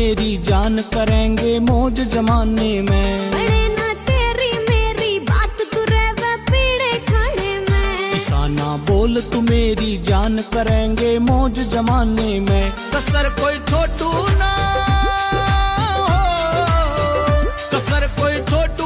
मेरी जान करेंगे मौज जमाने में। बड़े ना तेरी मेरी बात तू रहवे पीड़े खाने में। किसाना बोल तू मेरी जान करेंगे मौज जमाने में। कसर कोई छोटू ना, कसर कोई छोटू